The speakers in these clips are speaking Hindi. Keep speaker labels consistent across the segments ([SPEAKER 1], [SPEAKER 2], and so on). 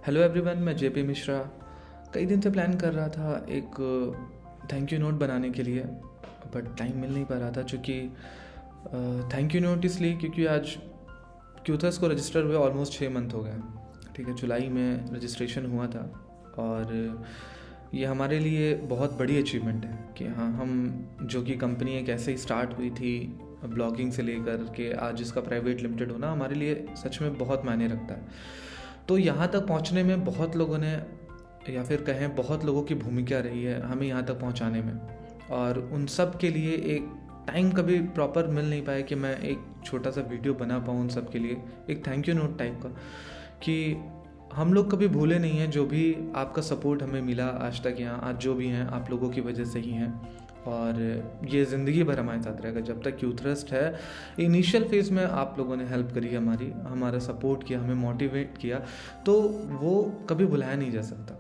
[SPEAKER 1] हेलो एवरीवन, मैं जेपी मिश्रा। कई दिन से प्लान कर रहा था एक थैंक यू नोट बनाने के लिए, बट टाइम मिल नहीं पा रहा था। चूँकि थैंक यू नोट इसलिए क्योंकि आज क्यूथर्स को रजिस्टर हुए ऑलमोस्ट 6 मंथ हो गए। ठीक है, जुलाई में रजिस्ट्रेशन हुआ था और ये हमारे लिए बहुत बड़ी अचीवमेंट है कि हाँ, हम जो कि कंपनी एक ऐसे ही स्टार्ट हुई थी ब्लॉगिंग से लेकर के आज इसका प्राइवेट लिमिटेड होना हमारे लिए सच में बहुत मायने रखता है। तो यहाँ तक पहुँचने में बहुत लोगों ने, या फिर कहें बहुत लोगों की भूमिका रही है हमें यहाँ तक पहुँचाने में, और उन सब के लिए एक टाइम कभी प्रॉपर मिल नहीं पाया कि मैं एक छोटा सा वीडियो बना पाऊँ उन सब के लिए, एक थैंक यू नोट टाइप का, कि हम लोग कभी भूले नहीं हैं जो भी आपका सपोर्ट हमें मिला आज तक। यहाँ आज जो भी हैं आप लोगों की वजह से ही हैं, और ये ज़िंदगी भर हमारे साथ रहेगा जब तक यूथरस्ट है। इनिशियल फेज़ में आप लोगों ने हेल्प करी, हमारा सपोर्ट किया, हमें मोटिवेट किया, तो वो कभी भुलाया नहीं जा सकता।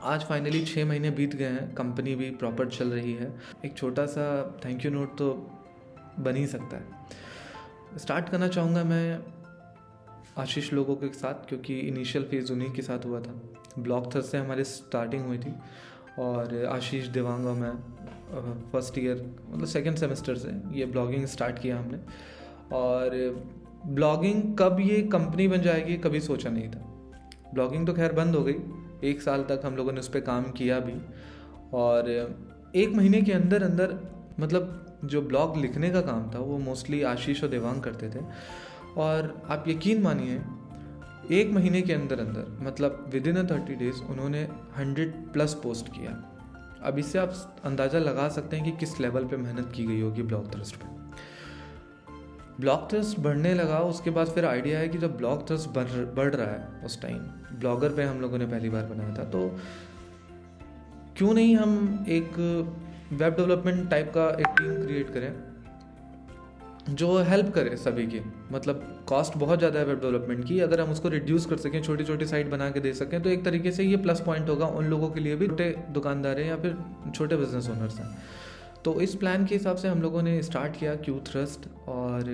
[SPEAKER 1] आज फाइनली 6 महीने बीत गए हैं, कंपनी भी प्रॉपर चल रही है, एक छोटा सा थैंक यू नोट तो बन ही सकता है। स्टार्ट करना चाहूँगा मैं आशीष लोगों के साथ, क्योंकि इनिशियल फेज़ उन्हीं के साथ हुआ था। ब्लॉग थर्स से हमारी स्टार्टिंग हुई थी और आशीष देवांग और मैं फर्स्ट ईयर मतलब सेकंड सेमेस्टर से ये ब्लॉगिंग स्टार्ट किया हमने। और ब्लॉगिंग कब ये कंपनी बन जाएगी कभी सोचा नहीं था। ब्लॉगिंग तो खैर बंद हो गई, 1 साल तक हम लोगों ने उस पर काम किया भी, और 1 महीने के अंदर अंदर मतलब जो ब्लॉग लिखने का काम था वो मोस्टली आशीष और देवांग करते थे। और आप यकीन मानिए 1 महीने के अंदर अंदर मतलब विद इन 30 डेज उन्होंने 100+ पोस्ट किया। अब इससे आप अंदाज़ा लगा सकते हैं कि किस लेवल पे मेहनत की गई होगी ब्लॉग थ्रस्ट पे। ब्लॉग थ्रस्ट बढ़ने लगा, उसके बाद फिर आइडिया है कि जब ब्लॉग थ्रस्ट बढ़ रहा है उस टाइम ब्लॉगर पे हम लोगों ने पहली बार बनाया था, तो क्यों नहीं हम एक वेब डेवलपमेंट टाइप का एक टीम क्रिएट करें जो हेल्प करे सभी की। मतलब कॉस्ट बहुत ज़्यादा है वेब डेवलपमेंट की, अगर हम उसको रिड्यूस कर सकें, छोटी छोटी साइट बना के दे सकें, तो एक तरीके से ये प्लस पॉइंट होगा उन लोगों के लिए भी छोटे दुकानदार हैं या फिर छोटे बिजनेस ओनर्स हैं। तो इस प्लान के हिसाब से हम लोगों ने स्टार्ट किया क्यूथरस्ट, और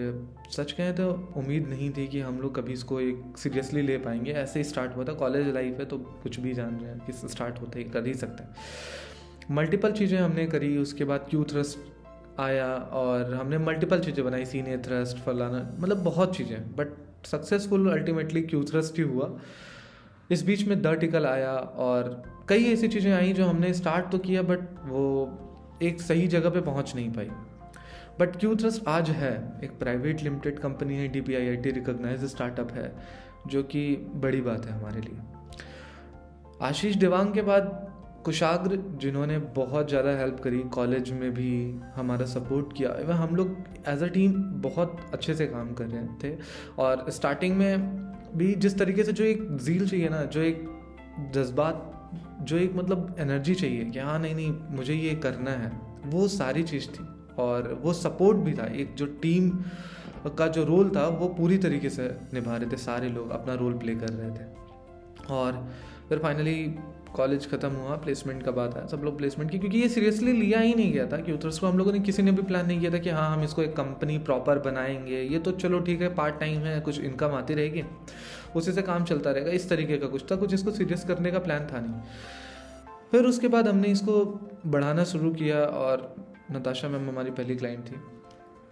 [SPEAKER 1] सच कहें तो उम्मीद नहीं थी कि हम लोग कभी इसको एक सीरियसली ले पाएंगे। ऐसे ही स्टार्ट हुआ था, कॉलेज लाइफ है तो कुछ भी जान रहे हैं कि स्टार्ट होते ही कर ही सकते हैं। मल्टीपल चीज़ें हमने करी, उसके बाद क्यूथरस्ट आया और हमने मल्टीपल चीज़ें बनाई, सीने थ्रस्ट फलाना, मतलब बहुत चीज़ें, बट सक्सेसफुल अल्टीमेटली क्यूथरस्ट ही हुआ। इस बीच में द टिकल आया और कई ऐसी चीज़ें आई जो हमने स्टार्ट तो किया बट वो एक सही जगह पे पहुंच नहीं पाई। बट क्यूथरस्ट आज है एक प्राइवेट लिमिटेड कंपनी है, DPIIT रिकॉग्नाइज्ड स्टार्टअप है, जो कि बड़ी बात है हमारे लिए। आशीष देवांग के बाद कुशाग्र, जिन्होंने बहुत ज़्यादा हेल्प करी, कॉलेज में भी हमारा सपोर्ट किया, एवं हम लोग एज अ टीम बहुत अच्छे से काम कर रहे थे। और स्टार्टिंग में भी जिस तरीके से जो एक ज़ील चाहिए ना, जो एक जज्बात, जो एक मतलब एनर्जी चाहिए कि हाँ नहीं मुझे ये करना है, वो सारी चीज़ थी। और वो सपोर्ट भी था, एक जो टीम का जो रोल था वो पूरी तरीके से निभा रहे थे, सारे लोग अपना रोल प्ले कर रहे थे। और फिर फाइनली कॉलेज ख़त्म हुआ, प्लेसमेंट का बात आया, सब लोग प्लेसमेंट की, क्योंकि ये सीरियसली लिया ही नहीं गया था क्यूथरस्ट को। हम लोगों ने किसी ने भी प्लान नहीं किया था कि हाँ हम इसको एक कंपनी प्रॉपर बनाएंगे, ये तो चलो ठीक है पार्ट टाइम है, कुछ इनकम आती रहेगी, उसी से काम चलता रहेगा, इस तरीके का कुछ था, कुछ इसको सीरियस करने का प्लान था नहीं। फिर उसके बाद हमने इसको बढ़ाना शुरू किया और नताशा मैम हमारी पहली क्लाइंट थी।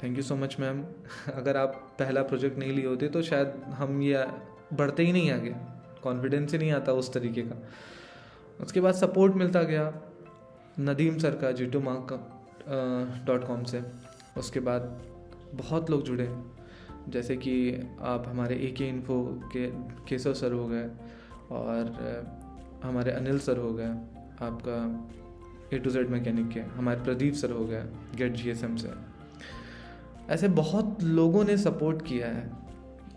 [SPEAKER 1] Thank you so much ma'am. अगर आप पहला प्रोजेक्ट नहीं लिए होते तो शायद हम ये बढ़ते ही नहीं आगे, कॉन्फिडेंस ही नहीं आता उस तरीके का। उसके बाद सपोर्ट मिलता गया नदीम सर का g2mark.com से। उसके बाद बहुत लोग जुड़े, जैसे कि आप हमारे AK इन्फो के केशव सर हो गए, और हमारे अनिल सर हो गए, आपका A to Z मैकेनिक के, हमारे प्रदीप सर हो गए गेट GSM से। ऐसे बहुत लोगों ने सपोर्ट किया है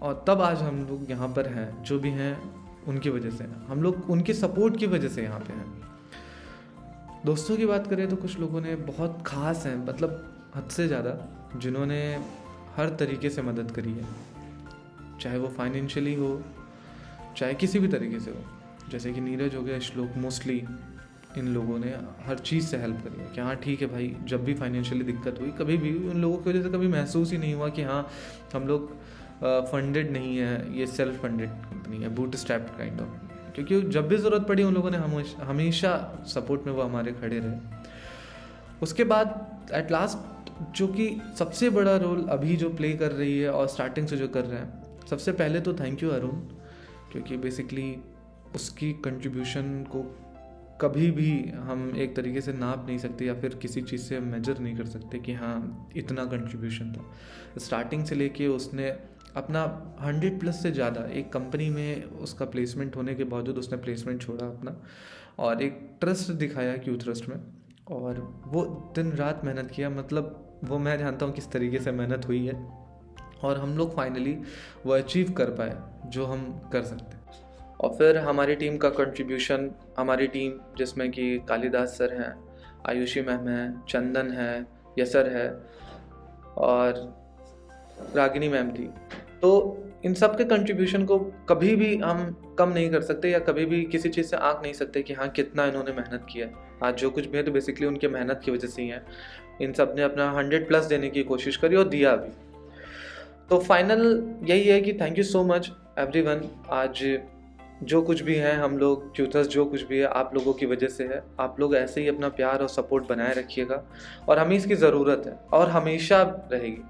[SPEAKER 1] और तब आज हम लोग यहाँ पर हैं, जो भी हैं उनकी वजह से, हम लोग उनके सपोर्ट की वजह से यहाँ पे हैं। दोस्तों की बात करें तो कुछ लोगों ने बहुत ख़ास हैं, मतलब हद से ज़्यादा, जिन्होंने हर तरीके से मदद करी है, चाहे वो फाइनेंशियली हो चाहे किसी भी तरीके से हो। जैसे कि नीरज हो गया, श्लोक, मोस्टली इन लोगों ने हर चीज़ से हेल्प करी है कि हाँ ठीक है भाई, जब भी फाइनेंशियली दिक्कत हुई कभी भी उन लोगों की वजह से कभी महसूस ही नहीं हुआ कि हाँ हम लोग फंडेड नहीं है, ये सेल्फ फंडेड कंपनी है, बूट स्ट्रैप्ड काइंड ऑफ, क्योंकि जब भी ज़रूरत पड़ी उन लोगों ने हमेशा सपोर्ट में वो हमारे खड़े रहे। उसके बाद एट लास्ट जो कि सबसे बड़ा रोल अभी जो प्ले कर रही है और स्टार्टिंग से जो कर रहे हैं, सबसे पहले तो थैंक यू अरुण, क्योंकि बेसिकली उसकी कंट्रीब्यूशन को कभी भी हम एक तरीके से नाप नहीं सकते या फिर किसी चीज़ से मेजर नहीं कर सकते कि हाँ इतना कंट्रीब्यूशन था। स्टार्टिंग से लेके उसने अपना 100+ से ज़्यादा, एक कंपनी में उसका प्लेसमेंट होने के बावजूद उसने प्लेसमेंट छोड़ा अपना और एक ट्रस्ट दिखाया क्यू थ्रस्ट में, और वो दिन रात मेहनत किया। मतलब वो मैं जानता हूँ किस तरीके से मेहनत हुई है और हम लोग फाइनली वो अचीव कर पाए जो हम कर सकते हैं। और फिर हमारी टीम का कंट्रीब्यूशन, हमारी टीम जिसमें कि कालिदास सर हैं, आयुषी मैम हैं, चंदन है, यसर है और रागिनी मैम थी, तो इन सब के कंट्रीब्यूशन को कभी भी हम कम नहीं कर सकते या कभी भी किसी चीज़ से आंक नहीं सकते कि हाँ कितना इन्होंने मेहनत किया है। आज जो कुछ भी है तो बेसिकली उनके मेहनत की वजह से ही है। इन सब ने अपना 100+ देने की कोशिश करी और दिया भी। तो फाइनल यही है कि thank you so much everyone. आज जो कुछ भी है हम लोग क्यूथर्स, जो कुछ भी है आप लोगों की वजह से है। आप लोग ऐसे ही अपना प्यार और सपोर्ट बनाए रखिएगा और हमें इसकी ज़रूरत है और हमेशा रहेगी।